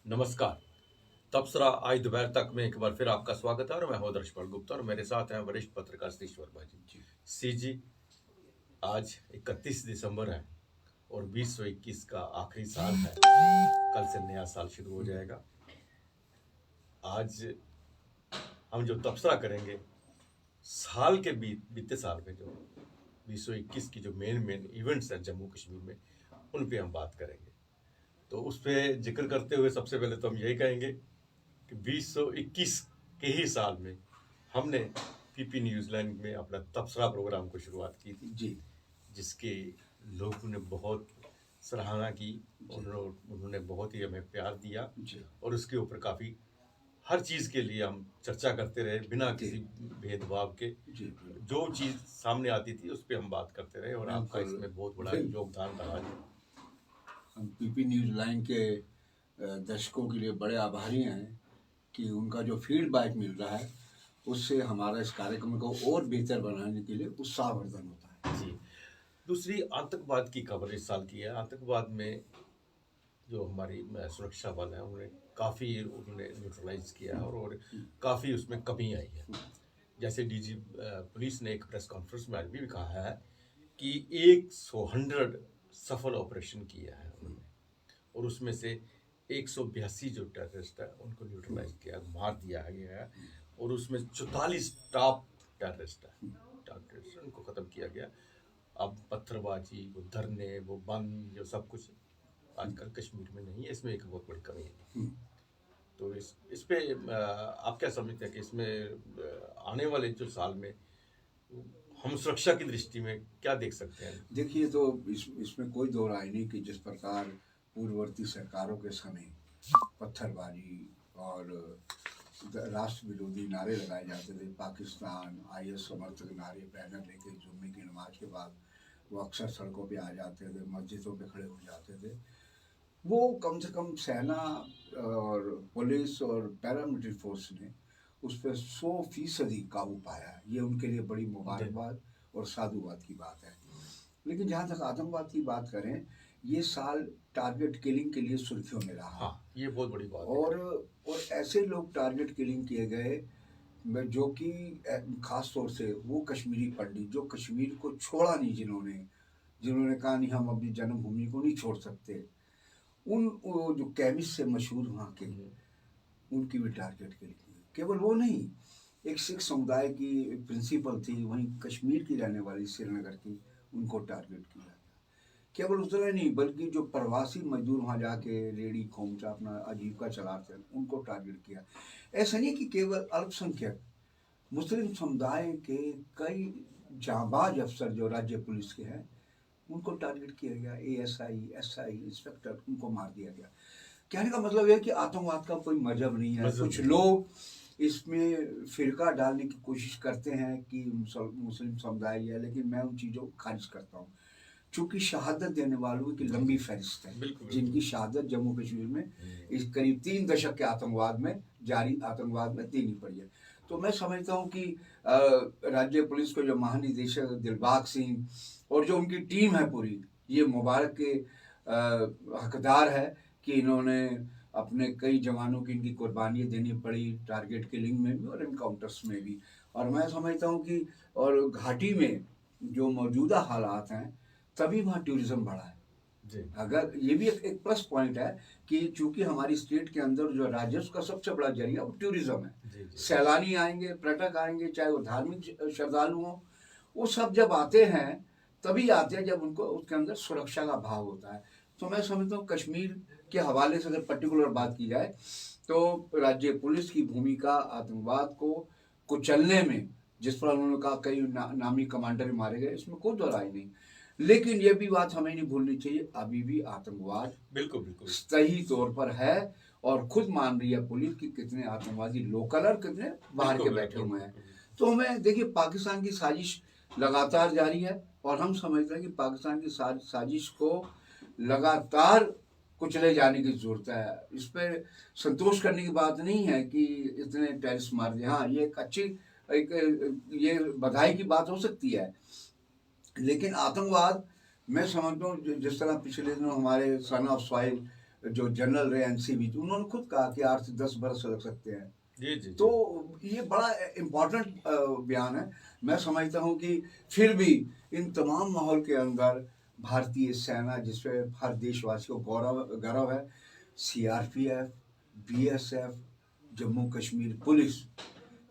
नमस्कार। तबसरा आज दोपहर तक में एक बार फिर आपका स्वागत है और मैं हूं दर्शपाल गुप्ता और मेरे साथ हैं वरिष्ठ पत्रकार सतीश वर्मा जी। सी जी, आज 31 दिसंबर है और 2021 का आखिरी साल है। कल से नया साल शुरू हो जाएगा। आज हम जो तबसरा करेंगे साल के बीते साल में जो 2021 की जो मेन इवेंट्स हैं जम्मू कश्मीर में, उन पे हम बात करेंगे। तो उस पर जिक्र करते हुए सबसे पहले तो हम यही कहेंगे कि 2021 के ही साल में हमने पीपी न्यूजीलैंड में अपना तबसरा प्रोग्राम को शुरुआत की थी जी, जिसके लोगों ने बहुत सराहना की। उन्होंने बहुत ही हमें प्यार दिया जी, और उसके ऊपर काफ़ी हर चीज़ के लिए हम चर्चा करते रहे बिना जी, किसी भेदभाव के। जी, बिल्कुल, जो चीज़ सामने आती थी उस पर हम बात करते रहे और आपका बिल्कुल, इसमें बहुत बड़ा बिल योगदान रहा है। हम पीपी न्यूज़ लाइन के दर्शकों के लिए बड़े आभारी हैं कि उनका जो फीडबैक मिल रहा है, उससे हमारा इस कार्यक्रम को और बेहतर बनाने के लिए उत्साहवर्धन होता है। जी, दूसरी आतंकवाद की खबर इस साल की है। आतंकवाद में जो हमारी सुरक्षा बल है उन्होंने न्यूट्रलाइज किया है और काफ़ी उसमें कमी आई है। जैसे डीजी पुलिस ने एक प्रेस कॉन्फ्रेंस में आज भी कहा है कि 100 सफल ऑपरेशन किया है उन्होंने और उसमें से 182 जो टेररिस्ट है उनको न्यूट्रलाइज किया, मार दिया गया है और उसमें 44 टॉप टेररिस्ट है, टेररिस्ट उनको ख़त्म किया गया। अब पत्थरबाजी, वो धरने, वो बंद, जो सब कुछ आजकल कश्मीर में नहीं है, इसमें एक बहुत बड़ी कमी है। तो इस पे आप क्या समझते हैं कि इसमें आने वाले जो साल में हम सुरक्षा की दृष्टि में क्या देख सकते हैं? देखिए, तो इसमें कोई दो राय नहीं कि जिस प्रकार पूर्ववर्ती सरकारों के समय पत्थरबाजी और राष्ट्र विरोधी नारे लगाए जाते थे, पाकिस्तान आईएस समर्थक नारे बैनर लेके जुम्मे की नमाज के बाद वो अक्सर सड़कों पे आ जाते थे, मस्जिदों पे खड़े हो जाते थे। वो कम से कम सेना और पुलिस और पैरामिलिट्री फोर्स ने उस पर 100% काबू पाया है। ये उनके लिए बड़ी मुबारकबाद और साधुवाद की बात है। लेकिन जहाँ तक आतंकवाद की बात करें, ये साल टारगेट किलिंग के लिए सुर्खियों में रहा। हाँ, ये बहुत बड़ी बात है। और ऐसे लोग टारगेट किलिंग किए गए जो कि खास तौर से वो कश्मीरी पंडित जो कश्मीर को छोड़ा नहीं, जिन्होंने जिन्होंने कहा नहीं हम अपनी जन्मभूमि को नहीं छोड़ सकते, वो जो केमिस्ट से मशहूर वहाँ के, उनकी भी टारगेट के लिए। केवल वो नहीं, एक सिख समुदाय की प्रिंसिपल थी वहीं कश्मीर की रहने वाली श्रीनगर की, उनको टारगेट किया गया। केवल उतना ही नहीं बल्कि जो प्रवासी मजदूर वहाँ जाके रेडी खोमचा अपना आजीविका चलाते हैं उनको टारगेट किया। ऐसा नहीं कि केवल अल्पसंख्यक, मुस्लिम समुदाय के कई जांबाज अफसर जो राज्य पुलिस के हैं उनको टारगेट किया गया। एएसआई, एसआई, इंस्पेक्टर, उनको मार दिया गया। कहने का मतलब है कि आतंकवाद का कोई मजहब नहीं है। कुछ लोग इसमें फिरका डालने की कोशिश करते हैं कि मुस्लिम समुदाय है, लेकिन मैं उन चीज़ों को खारिज करता हूँ। चूंकि शहादत देने वालों की लंबी फहरिस्त है, जिनकी शहादत जम्मू कश्मीर में इस करीब 3 दशक के आतंकवाद में जारी आतंकवाद में देनी पड़ी है। तो मैं समझता हूँ कि राज्य पुलिस को जो महानिदेशक दिलबाग सिंह और जो उनकी टीम है पूरी, ये मुबारक के हकदार है कि इन्होंने अपने कई जवानों की इनकी कुर्बानियाँ देनी पड़ी टारगेट किलिंग में भी और इनकाउंटर्स में भी। और मैं समझता हूँ कि और घाटी में जो मौजूदा हालात हैं तभी वहाँ टूरिज्म बढ़ा है। अगर ये भी एक प्लस पॉइंट है कि चूंकि हमारी स्टेट के अंदर जो राजस्व का सबसे बड़ा जरिया वो टूरिज्म है। सैलानी आएंगे, पर्यटक आएंगे, चाहे वो धार्मिक श्रद्धालु हों, वो सब जब आते हैं तभी आते हैं जब उनको उसके अंदर सुरक्षा का भाव होता है। तो मैं समझता हूँ कश्मीर के हवाले से अगर पर्टिकुलर बात की जाए तो राज्य पुलिस की भूमिका आतंकवाद को कुचलने में, जिस पर उन्होंने कहा कई नामी कमांडर मारे गए, इसमें कोई दो राय नहीं। लेकिन ये भी बात हमें नहीं भूलनी चाहिए, अभी भी आतंकवाद बिल्कुल बिल्कुल सही तौर पर है और खुद मान रही है पुलिस की कितने आतंकवादी लोकल और कितने बाहर के बैठे हुए हैं। तो हमें देखिए, पाकिस्तान की साजिश लगातार जारी है और हम समझते हैं कि पाकिस्तान की साजिश को लगातार कुचले जाने की जरूरत है। इस पर संतोष करने की बात नहीं है कि इतने टेररिस्ट मार दिए। हाँ, ये एक अच्छी ये बधाई की बात हो सकती है, लेकिन आतंकवाद मैं समझता हूँ जिस तरह पिछले दिनों हमारे सन ऑफ सॉइल जो जनरल रहे एनसीबी, उन्होंने खुद कहा कि 8 से 10 बरस लग सकते हैं। जी जी तो जी ये बड़ा इम्पोर्टेंट बयान है। मैं समझता हूँ कि फिर भी इन तमाम माहौल के अंदर भारतीय सेना, जिस पे हर देशवासी को गौरव गर्व है, CRPF, BSF, Jammu Kashmir police,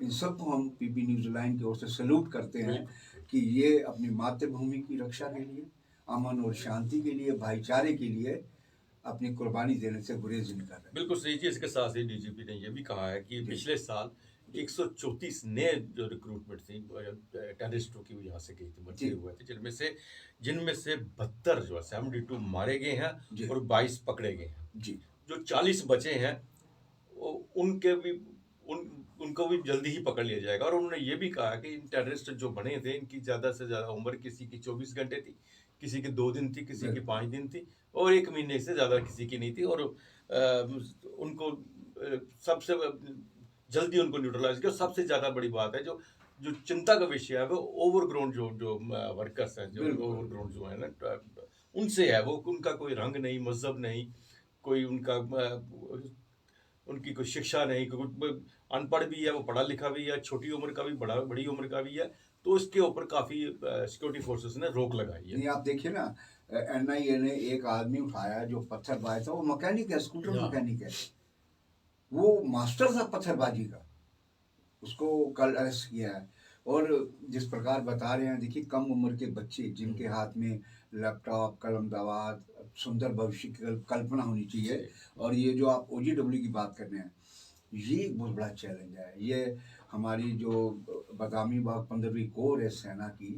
इन सबको हम पीपी न्यूज़ लाइन की ओर से सैल्यूट करते हैं बिल्कुल कि ये अपनी मातृभूमि की रक्षा के लिए, अमन और शांति के लिए, भाईचारे के लिए अपनी कुर्बानी देने से गुरेज नहीं कर रहे। बिल्कुल सही जी। इसके साथ ही डीजीपी ने ये भी कहा है कि जी। पिछले साल 134 नए जो रिक्रूटमेंट थी टेररिस्टों की वो यहाँ से गई थी, भर्ती जी। हुए थे, जिनमें से 72 जो है 72 मारे गए हैं जी। और 22 पकड़े गए हैं। जी। जो 40 बचे हैं उनके भी उनको भी जल्दी ही पकड़ लिया जाएगा। और उन्होंने ये भी कहा कि इन टेररिस्ट जो बने थे, इनकी ज़्यादा से ज़्यादा उम्र किसी की 24 घंटे थी, किसी की 2 दिन थी, किसी की 5 दिन थी और 1 महीने से ज़्यादा किसी की नहीं थी। और उनको सबसे जल्दी उनको न्यूट्रलाइज किया। सबसे ज़्यादा बड़ी बात है जो जो चिंता का विषय है वो ओवरग्राउंड जो जो वर्कर्स हैं, जो ओवरग्राउंड जो है ना, उनसे है। वो उनका कोई रंग नहीं, मजहब नहीं, कोई उनका उनकी कोई शिक्षा नहीं, कोई अनपढ़ भी है, वो पढ़ा लिखा भी है, छोटी उम्र का भी, बड़ी उम्र का भी है। तो इसके ऊपर काफ़ी सिक्योरिटी फोर्सेस ने रोक लगाई है। नहीं, आप देखिए ना, एनआईए ने एक आदमी उठाया जो पत्थरबाज था, वो मैकेनिक है, स्कूटर मैकेनिक है, वो मास्टर था पत्थरबाजी का, उसको कल अरेस्ट किया है। और जिस प्रकार बता रहे हैं, देखिए कम उम्र के बच्चे जिनके हाथ में लैपटॉप, कलम दवात, सुंदर भविष्य की कल्पना होनी चाहिए। और ये जो आप ओजीडब्ल्यू की बात कर रहे हैं, ये एक बहुत बड़ा चैलेंज है। ये हमारी जो बदामी बाग 15वीं कोर है सेना की,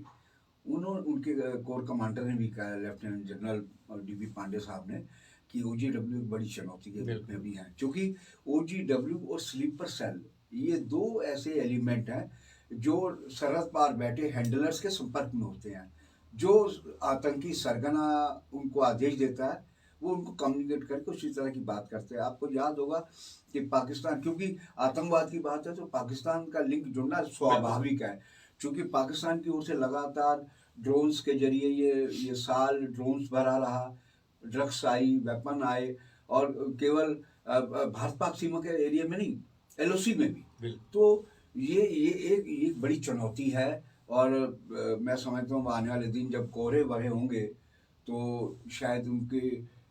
उनके कोर कमांडर ने भी कहा, लेफ्टिनेंट जनरल डीबी पांडे साहब ने, कि ओजीडब्ल्यू एक बड़ी चुनौती के रूप में भी है, क्योंकि ओजीडब्ल्यू और स्लीपर सेल ये दो ऐसे एलिमेंट हैं जो सरहद पार बैठे हैंडलर्स के संपर्क में होते हैं। जो आतंकी सरगना उनको आदेश देता है, वो उनको कम्युनिकेट करके उसी तरह की बात करते हैं। आपको याद होगा कि पाकिस्तान, क्योंकि आतंकवाद की बात है तो पाकिस्तान का लिंक जुड़ना स्वाभाविक है, क्योंकि पाकिस्तान की ओर से लगातार ड्रोन्स के जरिए ये साल ड्रोन्स भरा रहा, ड्रग्स आई, वेपन आए, और केवल भारत पाक सीमा के एरिया में नहीं, एलओसी में भी। तो ये एक बड़ी चुनौती है। और मैं समझता हूँ आने वाले दिन जब कोहरे भरे होंगे तो शायद उनके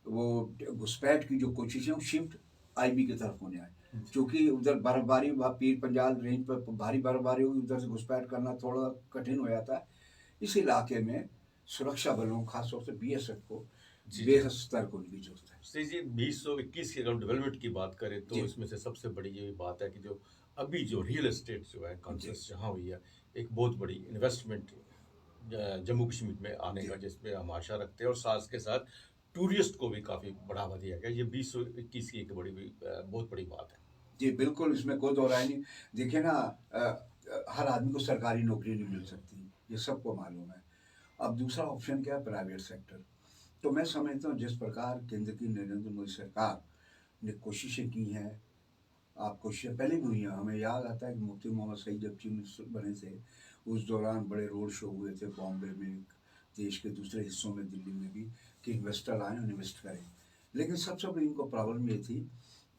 वो घुसपैठ की जो कोशिश है वो शिफ्ट आईबी की तरफ होने आए, क्योंकि उधर बर्फबारी, पीर पंजाल रेंज पर भारी बर्फबारी होगी, उधर से घुसपैठ करना थोड़ा कठिन हो जाता है। इस इलाके में सुरक्षा बलों, खासतौर से बीएसएफ को बेहद सतर्क होने की जरूरत है। श्री जी, 2021 की अगर डेवलपमेंट की बात करें तो इसमें से सबसे बड़ी ये बात है कि जो अभी जो रियल एस्टेट जो है कॉन्फ्रेंस जहाँ हुई है, एक बहुत बड़ी इन्वेस्टमेंट जम्मू कश्मीर में आने का, जिसमें हम आशा रखते हैं। और साथ के साथ टूरिस्ट को भी काफ़ी बढ़ावा दिया गया। ये 2021 की एक बहुत बड़ी बात है। जी बिल्कुल, इसमें कोई दो राय नहीं। देखिए ना, हर आदमी को सरकारी नौकरी नहीं मिल सकती, ये सबको मालूम है। अब दूसरा ऑप्शन क्या है? Private sector. तो मैं समझता हूँ जिस प्रकार केंद्र की नरेंद्र मोदी सरकार ने कोशिशें की हैं, आप कोशिशें पहले भी हुई हैं। हमें याद आता है कि मुफ्ती मोहम्मद सईद जब चीफ मिनिस्टर बने थे, उस दौरान बड़े रोड शो हुए थे बॉम्बे में, देश के दूसरे हिस्सों में, दिल्ली में भी, कि इन्वेस्टर आए और इन्वेस्ट करें। लेकिन सबसे बड़ी इनको प्रॉब्लम ये थी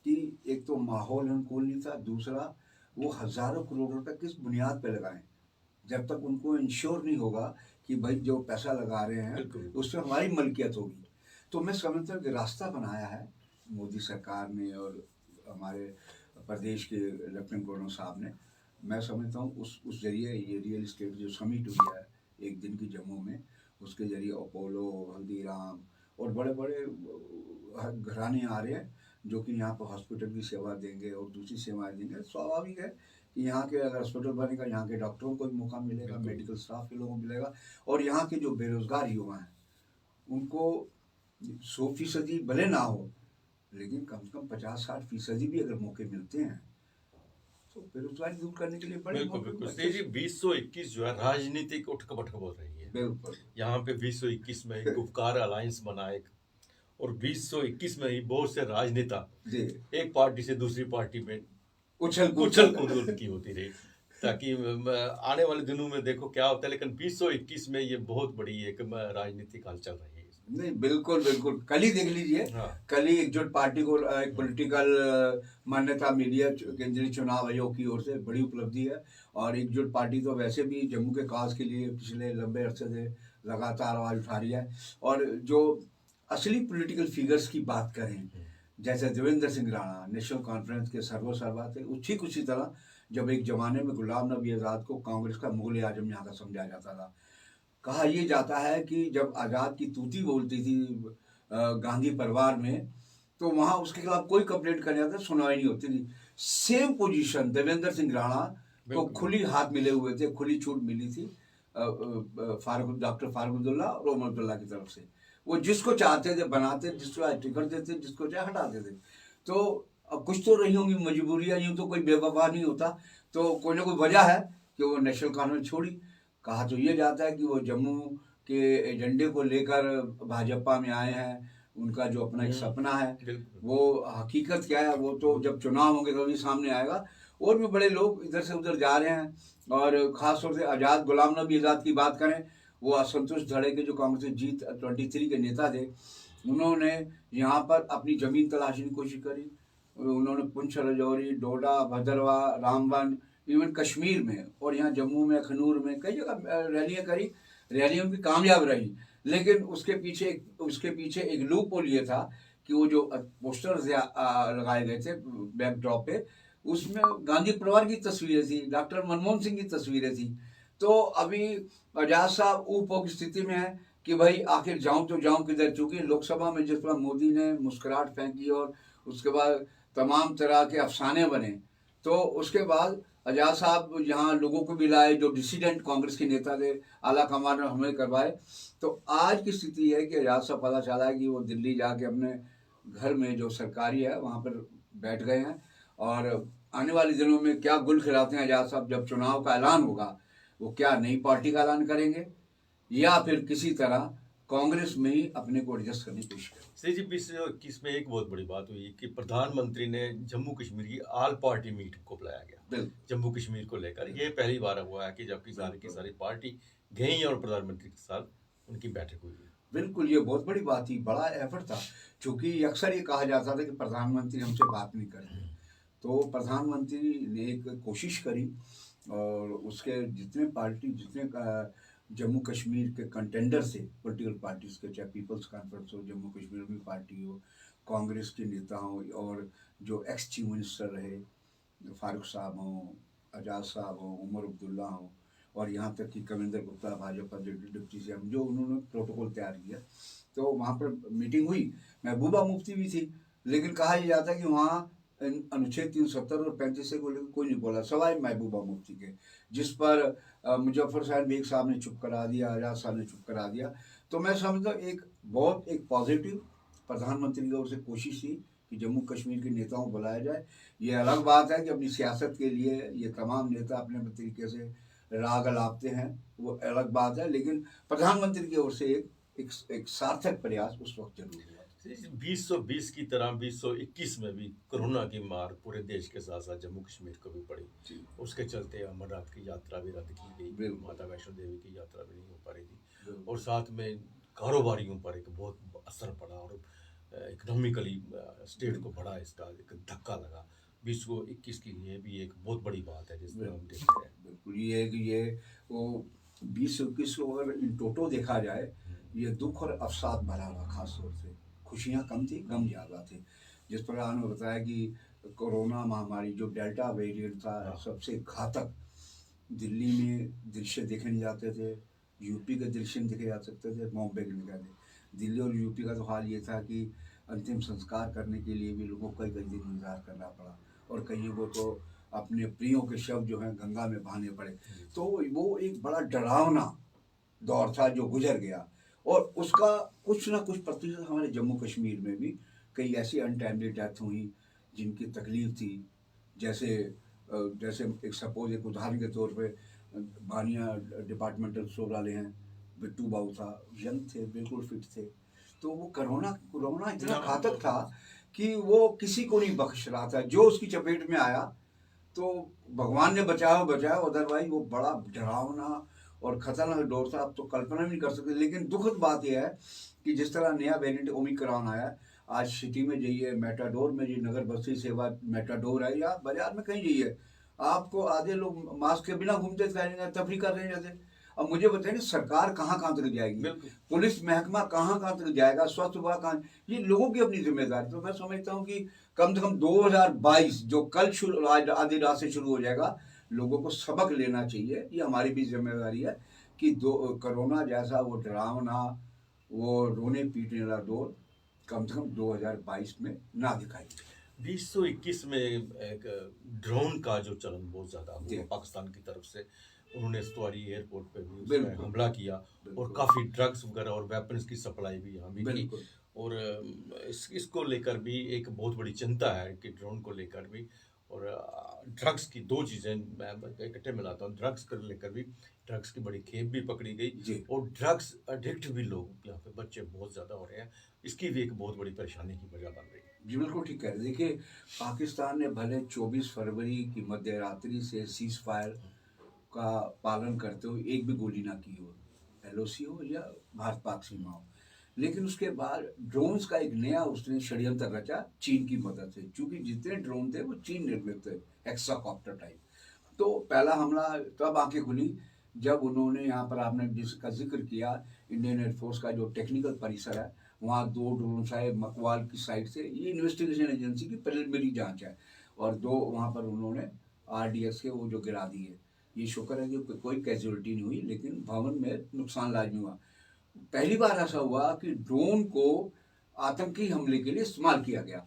कि एक तो माहौल अनुकूल नहीं था, दूसरा वो हज़ारों करोड़ रुपए किस बुनियाद पे लगाएं, जब तक उनको इंश्योर नहीं होगा कि भाई जो पैसा लगा रहे हैं उसमें हमारी मलकियत होगी। तो मैं समझता हूँ कि रास्ता बनाया है मोदी सरकार ने और हमारे प्रदेश के लेफ्टिनेंट गवर्नर साहब ने। मैं समझता हूँ उस जरिए ये रियल इस्टेट जो समिट हुई है एक दिन की जम्मू में, उसके जरिए अपोलो, हल्दीराम और बड़े बड़े घराने आ रहे हैं जो कि यहाँ पर हॉस्पिटल की सेवा देंगे और दूसरी सेवाएं देंगे। स्वाभाविक है कि यहाँ के अगर हॉस्पिटल बनेगा, यहाँ के डॉक्टरों को भी मौका मिलेगा, मेडिकल स्टाफ के लोगों को मिलेगा, और यहाँ के जो बेरोजगार युवा हैं उनको 100% भले ना हो, लेकिन कम से कम 50-60% भी अगर मौके मिलते हैं तो बेरोजगारी दूर करने के लिए बड़े बिल्कुल। 2021 जो है राजनीतिक उठक बैठक हो रही है। बिल्कुल। यहाँ पे 2021 में एक उपकार अलायंस बना एक, और 2021 में ही बहुत से राजनेता एक पार्टी से दूसरी पार्टी में उछल कूद की होती रही, ताकि आने वाले दिनों में देखो क्या होता है। लेकिन 2021 में ये बहुत बड़ी एक राजनीतिक हल चल रही है। नहीं, बिल्कुल बिल्कुल, कल ही देख लीजिए। हाँ। कल ही एकजुट पार्टी को एक पॉलिटिकल मान्यता मिली है केंद्रीय चुनाव आयोग की ओर से, बड़ी उपलब्धि है। और एकजुट पार्टी तो वैसे भी जम्मू के काज के लिए पिछले लंबे अरसे से लगातार आवाज उठा रही है। और जो असली पॉलिटिकल फिगर्स की बात करें, जैसे देवेंद्र सिंह राणा नेशनल कॉन्फ्रेंस के सर्वसर्वा थे, ठीक उसी तरह जब एक जमाने में गुलाम नबी आज़ाद को कांग्रेस का मुगल आजम यहाँ का समझा जाता था। कहा यह जाता है कि जब आज़ाद की तूती बोलती थी गांधी परिवार में, तो वहां उसके खिलाफ कोई कंप्लेंट करने आता सुनवाई नहीं होती थी। सेम पोजीशन देवेंद्र सिंह राणा को बिल्कुल। खुली हाथ मिले हुए थे, खुली छूट मिली थी फारूक, डॉक्टर फारूक अब्दुल्ला और ओमर अब्दुल्ला की तरफ से। वो जिसको चाहते थे बनाते, जिसको चाहे टिकट देते, जिसको चाहे हटाते थे। तो अब कुछ तो रही होंगी मजबूरियां, यूं तो कोई बेवफा नहीं होता, तो कोई ना कोई वजह है कि वो नेशनल कॉन्फ्रेंस छोड़ी। कहा तो ये जाता है कि वो जम्मू के एजेंडे को लेकर भाजपा में आए हैं, उनका जो अपना एक सपना है, बिल्कुल। वो हकीकत क्या है वो तो जब चुनाव होंगे तभी सामने आएगा। और भी बड़े लोग इधर से उधर जा रहे हैं, और खास तौर से आज़ाद, गुलाम नबी आज़ाद की बात करें, वो असंतोष धड़े के जो कांग्रेस जीत 23 के नेता थे, उन्होंने यहाँ पर अपनी जमीन तलाशने की कोशिश करी। उन्होंने पुंछ, राजौरी, डोडा, भदरवा, रामबन, इवन कश्मीर में और यहाँ जम्मू में, अखनूर में कई जगह रैलियाँ करी। रैलियाँ उनकी कामयाब रही, लेकिन उसके पीछे एक लूप होल ये था कि वो जो पोस्टर्स लगाए गए थे बैकड्रॉप पे, उसमें गांधी परिवार की तस्वीरें थी, डॉक्टर मनमोहन सिंह की तस्वीरें थी। तो अभी आजाद साहब ऊपर की स्थिति में है कि भाई आखिर जाऊं तो जाऊं किधर, चूंकि लोकसभा में जिस पर मोदी ने मुस्कुराहट फेंकी और उसके बाद तमाम तरह के अफसाने बने, तो उसके बाद आजाद साहब यहाँ लोगों को भी लाए जो डिसिडेंट कांग्रेस के नेता थे, आला कमान ने हमले करवाए। तो आज की स्थिति है कि आजाद साहब पता चला है कि वो दिल्ली जाके अपने घर में जो सरकारी है वहाँ पर बैठ गए हैं। और आने वाले दिनों में क्या गुल खिलाते हैं आजाद साहब, जब चुनाव का ऐलान होगा, वो क्या नई पार्टी का ऐलान करेंगे या फिर किसी तरह कांग्रेस में ही अपने को एडजस्ट करने की कोशिश करेंगे। श्री जी, 2021 में एक बहुत बड़ी बात हुई कि प्रधानमंत्री ने जम्मू कश्मीर की ऑल पार्टी मीटिंग को बुलाया गया बिल्कुल जम्मू कश्मीर को लेकर। ये पहली बार हुआ है कि जबकि सारी की सारी पार्टी गई और प्रधानमंत्री के साथ उनकी बैठक हुई है। बिल्कुल, ये बहुत बड़ी बात थी, बड़ा एफर्ट था, क्योंकि अक्सर ये कहा जाता था कि प्रधानमंत्री हमसे बात नहीं करेंगे। तो प्रधानमंत्री ने एक कोशिश करी, और उसके जितने जम्मू कश्मीर के कंटेंडर थे पॉलिटिकल पार्टीज के, चाहे पीपल्स कॉन्फ्रेंस हो, जम्मू कश्मीर में पार्टी हो, कांग्रेस के नेता हों, और जो एक्स चीफ मिनिस्टर रहे फारूक साहब हों, आज़ाद साहब हों, उमर अब्दुल्ला हों, और यहाँ तक कि कविंदर गुप्ता भाजपा डिप्टी सीएम, जो उन्होंने प्रोटोकॉल तैयार किया। तो वहाँ पर मीटिंग हुई, महबूबा मुफ्ती भी थी, लेकिन कहा यह जाता है कि वहाँ अनुच्छेद 370 और 35 से को लेकर कोई नहीं बोला, सवाए महबूबा मुफ्ती के, जिस पर मुजफ्फर साहब बेग साहब ने चुप करा दिया, आज़ाद साहब ने चुप करा दिया। तो मैं समझता हूँ एक पॉजिटिव प्रधानमंत्री की ओर से कोशिश थी कि जम्मू कश्मीर के नेताओं को बुलाया जाए। ये अलग बात है कि अपनी सियासत के लिए ये तमाम नेता अपने अपने तरीके से राग अलापते हैं, वो अलग बात है, लेकिन प्रधानमंत्री की ओर से एक सार्थक प्रयास उस वक्त जरूर हुआ। 2020 की तरह 2021 में भी कोरोना की मार पूरे देश के साथ साथ जम्मू कश्मीर को भी पड़ी। उसके चलते अमरनाथ की यात्रा भी रद्द की गई, माता वैष्णो देवी की यात्रा भी नहीं हो पा रही थी, और साथ में कारोबारियों पर एक बहुत असर पड़ा, और इकोनॉमिकली स्टेट को बड़ा इसका एक धक्का लगा। 2021 की ये भी एक बहुत बड़ी बात है जिसमें हम देख रहे हैं। बिल्कुल, ये है कि ये वो 2021 को अगर इन टोटो देखा जाए, ये दुख और अवसाद भरा रहा, खास तौर से खुशियाँ कम थी, गम ज़्यादा थे। जिस प्रकार ने बताया कि कोरोना महामारी जो डेल्टा वेरिएंट था सबसे घातक, दिल्ली में दृश्य देखे नहीं जाते थे, यूपी के दृश्य नहीं देखे जा सकते थे, बॉम्बे के नहीं जाते। दिल्ली और यूपी का तो हाल ये था कि अंतिम संस्कार करने के लिए भी लोगों को कई कई दिन इंतजार करना पड़ा, और कईयों को तो अपने प्रियों के शव जो हैं गंगा में बहाने पड़े। तो वो एक बड़ा डरावना दौर था जो गुजर गया, और उसका कुछ ना कुछ प्रतिशत हमारे जम्मू कश्मीर में भी कई ऐसी अनटाइमली डेथ हुई जिनकी तकलीफ थी। जैसे एक सपोज, एक उदाहरण के तौर पे बानिया डिपार्टमेंटल स्टोर वाले हैं, बिट्टू बाबू था, यंग थे, बिल्कुल फिट थे। तो वो कोरोना इतना घातक था कि वो किसी को नहीं बख्श रहा था, जो उसकी चपेट में आया तो भगवान ने बचाया, अदरवाइज वो बड़ा डरावना और खतरनाक दौर था, अब तो कल्पना भी नहीं कर सकते। लेकिन दुखद बात यह है कि जिस तरह नया वेरिएंट ओमिक्रॉन आया, आज सिटी में जाइए, मेटाडोर में जी, नगर बस्ती सेवा मेटाडोर है, या बाजार में कहीं जाइए, आपको आधे लोग मास्क के बिना घूमते दिखाई, तफरी कर रहे हैं जैसे। अब मुझे बताइए सरकार कहाँ कहाँ तक जाएगी, बिल्कुल पुलिस महकमा कहाँ कहाँ तक जाएगा, स्वास्थ्य विभाग कहाँ, ये लोगों की अपनी जिम्मेदारी। तो मैं समझता हूँ कि कम से कम 2022 जो कल शुरू, आज आधी रात से शुरू हो जाएगा, लोगों को सबक लेना चाहिए। ये हमारी भी जिम्मेदारी है कि कोरोना जैसा वो डरावना, वो रोने पीटने वाला दौर कम से कम 2022 में ना दिखाई दे। 2021 में एक ड्रोन का जो चलन बहुत ज़्यादा जी। हुआ पाकिस्तान की तरफ से, उन्होंने इस्तवारी एयरपोर्ट पे भी उसमें बिल्कुल। हमला किया और बिल्कुल। काफ़ी ड्रग्स वगैरह और वेपन्स की सप्लाई भी यहाँ भी की। बिल्कुल। और इसको लेकर भी एक बहुत बड़ी चिंता है कि ड्रोन को लेकर भी, और ड्रग्स की दो चीज़ें मैं इकट्ठे मिलाता हूँ, ड्रग्स को लेकर भी, ड्रग्स की बड़ी खेप भी पकड़ी गई जी। और ड्रग्स एडिक्ट भी लोग यहाँ पे बच्चे बहुत ज़्यादा हो रहे हैं, इसकी भी एक बहुत बड़ी परेशानी की वजह बन रही है। जी बिल्कुल ठीक कह रहे हैं। देखिए, पाकिस्तान ने भले 24 फरवरी की मध्य रात्रि से सीज फायर का पालन करते हुए एक भी गोली ना की हो, एलओसी हो या भारत पाक सीमा हो, लेकिन उसके बाद ड्रोन्स का एक नया उसने षड्यंत्र रचा चीन की मदद से, क्योंकि जितने ड्रोन थे वो चीन निर्मित थे, एक्साकॉप्टर टाइप। तो पहला हमला तब आंखें खुली जब उन्होंने, यहाँ पर आपने जिसका जिक्र किया, इंडियन एयरफोर्स का जो टेक्निकल परिसर है, वहाँ 2 ड्रोन आए मकवाल की साइड से। ये इन्वेस्टिगेशन एजेंसी की प्रिलिमिनरी जांच है, और 2 वहाँ पर उन्होंने आरडीएक्स के वो जो गिरा दिए। ये शुक्र है कि कोई कैजुअलिटी नहीं हुई, लेकिन भवन में नुकसान लाजमी हुआ। पहली बार ऐसा हुआ कि ड्रोन को आतंकी हमले के लिए इस्तेमाल किया गया।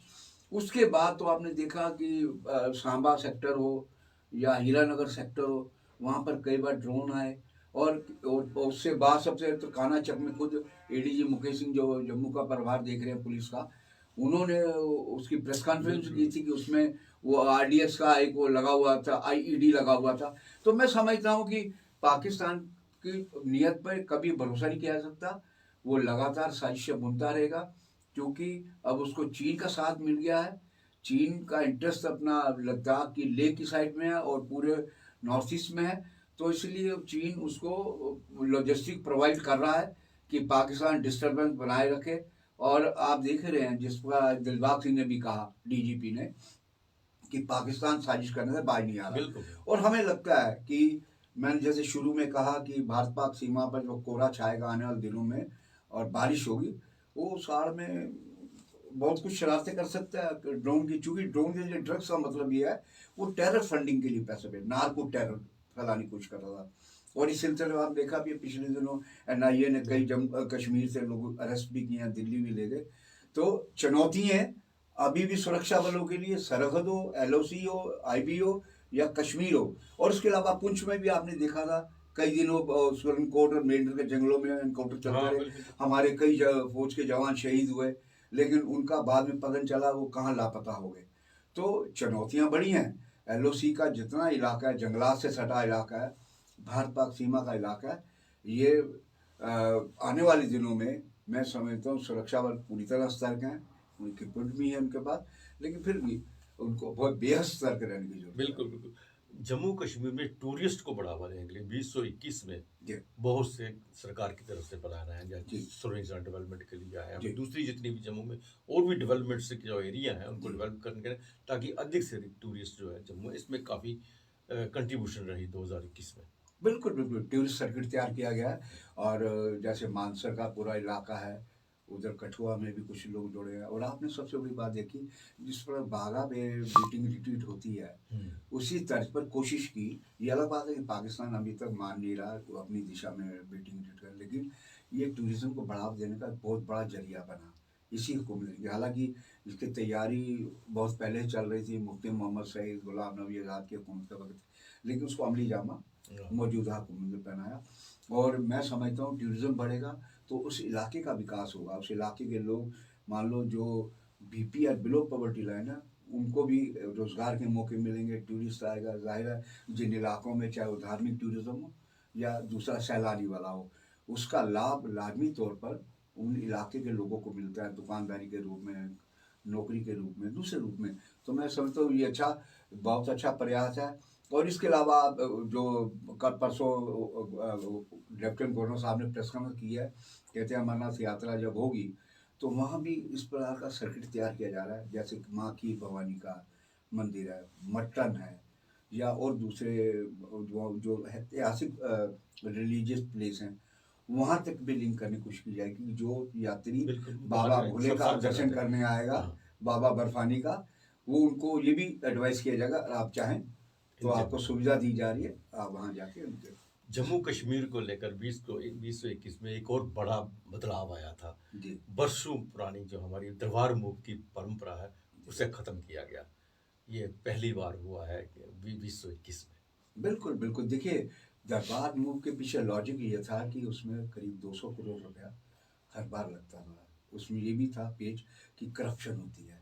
उसके बाद तो आपने देखा कि सांबा सेक्टर हो या हीरानगर सेक्टर हो, वहाँ पर कई बार ड्रोन आए, और उससे बाद सबसे तो कानाचक में खुद एडीजी मुकेश सिंह जो जम्मू का प्रभार देख रहे हैं पुलिस का, उन्होंने उसकी प्रेस कॉन्फ्रेंस की थी कि उसमें वो आरडीएक्स का एक वो लगा हुआ था, आईईडी लगा हुआ था। तो मैं समझता हूँ कि पाकिस्तान की नीयत पर कभी भरोसा नहीं किया जा सकता, वो लगातार साजिशें बुनता रहेगा, क्योंकि अब उसको चीन का साथ मिल गया है। चीन का इंटरेस्ट अपना लद्दाख की लेह की साइड में है और पूरे नॉर्थ ईस्ट में है, तो इसलिए चीन उसको लॉजिस्टिक प्रोवाइड कर रहा है कि पाकिस्तान डिस्टर्बेंस बनाए रखे। और आप देख रहे हैं जिस पर दिलबाग सिंह ने भी कहा, डीजीपी ने, कि पाकिस्तान साजिश करने से बाज नहीं आ रहा। बिल्कुल। और हमें लगता है कि मैंने जैसे शुरू में कहा कि भारत पाक सीमा पर जो कोहरा छाएगा आने वाले दिनों में और बारिश होगी, वो साल में बहुत कुछ शरारतें कर सकता है ड्रोन की, चूंकि ड्रोन के लिए ड्रग्स का मतलब ये है वो टेरर फंडिंग के लिए पैसे पे, नार्को टेरर फैलाने की कोशिश कर रहा था। और इस सिलसिले में आप देखा भी पिछले दिनों एनआईए ने कई कश्मीर से लोग अरेस्ट भी किए हैं, दिल्ली भी ले गए। तो चुनौती है अभी भी सुरक्षा बलों के लिए, सरहद हो, एलओसी हो, आईबी हो या कश्मीर हो। और उसके अलावा पुंछ में भी आपने देखा था कई दिनों सुरनकोट और मेंढर के जंगलों में एनकाउंटर चलते हाँ, रहे, बिल्कुल। हमारे कई फौज के जवान शहीद हुए, लेकिन उनका बाद में पता चला वो कहाँ लापता हो गए। तो चुनौतियाँ बड़ी हैं। एलओसी का जितना इलाका है, जंगलात से सटा इलाका है, भारत पाक सीमा का इलाका है, ये आने वाले दिनों में मैं समझता हूँ सुरक्षा बल पूरी तरह सतर्क हैं, उनकी पुट भी है उनके पास, लेकिन फिर भी उनको बहुत बेहद सतर्क रहने की जरूरत है। बिल्कुल बिल्कुल। जम्मू कश्मीर में टूरिस्ट को बढ़ावा देने के लिए 2021 में जी बहुत से सरकार की तरफ से प्लान आए हैं, जी। जैसे सुरक्षा डेवलपमेंट के लिए आया जी। है, दूसरी जितनी भी जम्मू में और भी डेवलपमेंट से जो एरिया है उनको जी। डेवलप करने के लिए, ताकि अधिक से अधिक टूरिस्ट जो है जम्मू, इसमें काफ़ी कंट्रीब्यूशन रही 2021 में। बिल्कुल बिल्कुल, टूरिस्ट सर्किट तैयार किया गया है। और जैसे मानसर का पूरा इलाका है, उधर कठुआ में भी कुछ लोग जुड़े हैं। और आपने सबसे बड़ी बात देखी, जिस पर बागा में बीटिंग रिट्रीट होती है, उसी तर्ज पर कोशिश की। ये अलग बात है कि पाकिस्तान अभी तक मान नहीं रहा वो अपनी दिशा में बीटिंग रिट्रीट कर, लेकिन ये टूरिज्म को बढ़ावा देने का बहुत बड़ा जरिया बना इसी हुकूमत की। हालांकि इसकी तैयारी बहुत पहले चल रही थी, मुफ्ती मोहम्मद सईद, गुलाम नबी आज़ाद की हुकूमत का वक्त, लेकिन उसको अमली जामा मौजूदा हुकूमत ने पहनाया। और मैं समझता हूँ टूरिज़्म बढ़ेगा तो उस इलाके का विकास होगा, उस इलाके के लोग, मान लो जो बीपी या बिलो पॉवर्टी लाइन है, उनको भी रोज़गार के मौके मिलेंगे, टूरिस्ट आएगा। जाहिर है जिन इलाकों में चाहे वो धार्मिक टूरिज़्म हो या दूसरा सैलानी वाला हो, उसका लाभ लाजमी तौर पर उन इलाके के लोगों को मिलता है, दुकानदारी के रूप में, नौकरी के रूप में, दूसरे रूप में। तो मैं समझता हूँ ये अच्छा, बहुत अच्छा प्रयास है। और इसके अलावा जो कल परसों लेफ्टिनेंट गवर्नर साहब ने प्रेस कॉन्फ्रेंस की है, कहते हैं अमरनाथ यात्रा जब होगी तो वहाँ भी इस प्रकार का सर्किट तैयार किया जा रहा है, जैसे कि माँ की भवानी का मंदिर है, मट्टन है, या और दूसरे जो जो ऐतिहासिक रिलीजियस प्लेस हैं, वहाँ तक भी लिंक करने की कोशिश की जाएगी कि जो यात्री बिल्कुल बाबा बाहर भोले सब का सब दर्शन जगह थे। करने आएगा, हाँ, बाबा बर्फानी का, वो उनको ये भी एडवाइस किया जाएगा, अगर आप चाहें तो इंतजाम। आपको सुविधा दी जा रही है, आप वहाँ जाके उनके जम्मू कश्मीर को लेकर 2021 में एक और बड़ा बदलाव आया था। जी बरसों पुरानी जो हमारी दरबार मूव की परंपरा है उसे खत्म किया गया। ये पहली बार हुआ है कि 2021 में। बिल्कुल बिल्कुल। देखिए, दरबार मूव के पीछे लॉजिक ये था कि उसमें करीब 200 करोड़ रुपया हर बार लगता था। उसमें ये भी था पेज कि करप्शन होती है,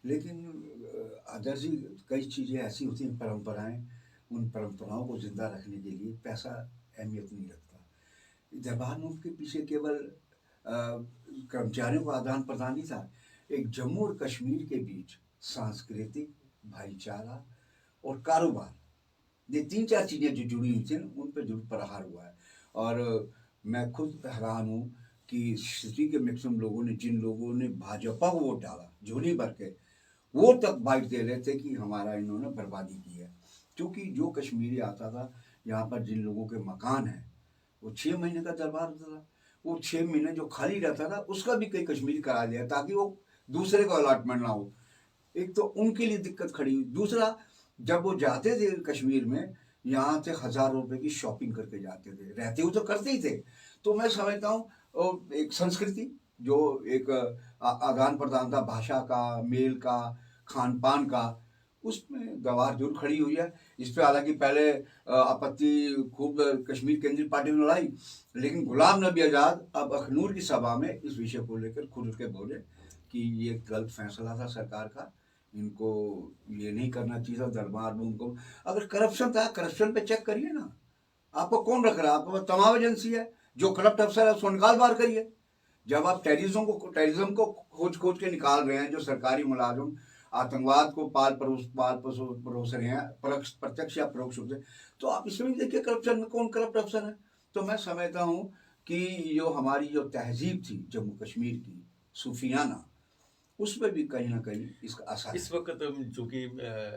लेकिन अदर जी कई चीज़ें ऐसी होती हैं, परंपराएं, उन परंपराओं को जिंदा रखने के लिए पैसा अहमियत नहीं रखता। दरबार मूव के पीछे केवल कर्मचारियों का आदान प्रदान ही था, एक जम्मू और कश्मीर के बीच सांस्कृतिक भाईचारा और कारोबार, ये 3-4 चीज़ें जो जुड़ी हुई थी ना, उन पे ज़रूर प्रहार हुआ है। और मैं खुद हैरान हूँ कि सिटी के मैक्सिमम लोगों ने, जिन लोगों ने भाजपा को वोट डाला झोली भर के, वो तक बाइट दे रहे थे कि हमारा इन्होंने बर्बादी की है। क्योंकि जो कश्मीरी आता था यहाँ पर, जिन लोगों के मकान हैं, वो 6 महीने का दरबार होता था, वो 6 महीने जो खाली रहता था उसका भी कई कश्मीरी करा दिया ताकि वो दूसरे को अलॉटमेंट ना हो। एक तो उनके लिए दिक्कत खड़ी हुई, दूसरा जब वो जाते थे कश्मीर में, यहाँ से 1000 रुपए की शॉपिंग करके जाते थे, रहते हुए तो करते ही थे। तो मैं समझता हूँ एक संस्कृति जो एक आदान प्रदान था, भाषा का, मेल का, खान पान का, उसमें दवार जरूर खड़ी हुई है। इस पे हालांकि पहले आपत्ति खूब कश्मीर केंद्रीय पार्टी ने लड़ाई, लेकिन गुलाम नबी आज़ाद अब अखनूर की सभा में इस विषय को लेकर खुल के बोले कि ये गलत फैसला था सरकार का, इनको ये नहीं करना चाहिए था दरबार में। उनको अगर करप्शन था, करप्शन पे चेक करिए ना, आपको कौन रख रहा है? आपके पास तमाम एजेंसी है, जो करप्ट अफसर है उसको निकाल बाहर करिए। जब आप टेररिज्म को खोज खोज के निकाल रहे हैं, जो सरकारी मुलाजिम आतंकवाद को पाल परोस रहे हैं, प्रत्यक्ष या परोक्ष रूप से, तो आप इसमें भी देखिए करप्शन में कौन करप्ट अफसर है। तो मैं समझता हूँ कि जो हमारी जो तहजीब थी जम्मू कश्मीर की सूफियाना, उसमें भी कहीं ना कहीं इसका असर इस है। वक्त चूंकि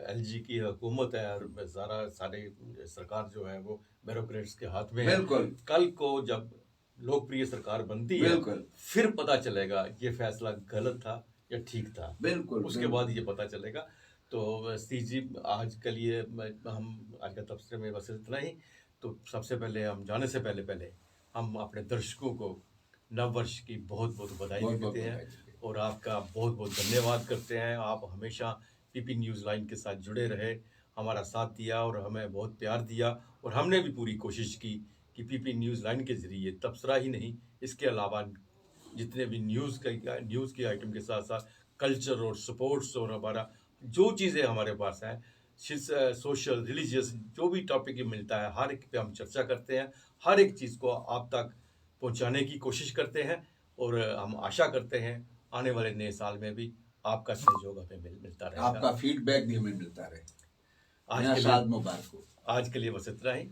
एलजी की हुकूमत है और सारे सरकार जो है वो ब्यूरोक्रेट्स के हाथ में है। बिल्कुल कल को जब लोकप्रिय सरकार बनती है बिल्कुल फिर पता चलेगा ये फैसला गलत था या ठीक था। बिल्कुल उसके बाद ये पता चलेगा। तो सी जी, आज के लिए हम आज का तबसरे में बस इतना ही। तो सबसे पहले हम जाने से पहले पहले हम अपने दर्शकों को नव वर्ष की बहुत बहुत बधाई बहुत बहुत देते हैं बधाई देते हैं। और आपका बहुत बहुत धन्यवाद करते हैं। आप हमेशा पीपी न्यूज़ लाइन के साथ जुड़े रहे, हमारा साथ दिया और हमें बहुत प्यार दिया। और हमने भी पूरी कोशिश की कि पीपी न्यूज़ लाइन के ज़रिए तबसरा ही नहीं, इसके अलावा जितने भी न्यूज़ के आइटम के साथ साथ कल्चर और स्पोर्ट्स और हमारा जो चीज़ें हमारे पास हैं, सोशल रिलीजियस जो भी टॉपिक मिलता है, हर एक पे हम चर्चा करते हैं, हर एक चीज़ को आप तक पहुंचाने की कोशिश करते हैं। और हम आशा करते हैं आने वाले नए साल में भी आपका सहयोग हमें मिलता रहेगा। आपका फीडबैक भी हमें मिलता रहे। आज नया के साल लिए मुबारक हो। आज के लिए बस इतना ही।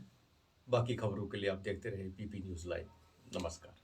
बाकी खबरों के लिए आप देखते रहे पीपी न्यूज़ लाइव। नमस्कार।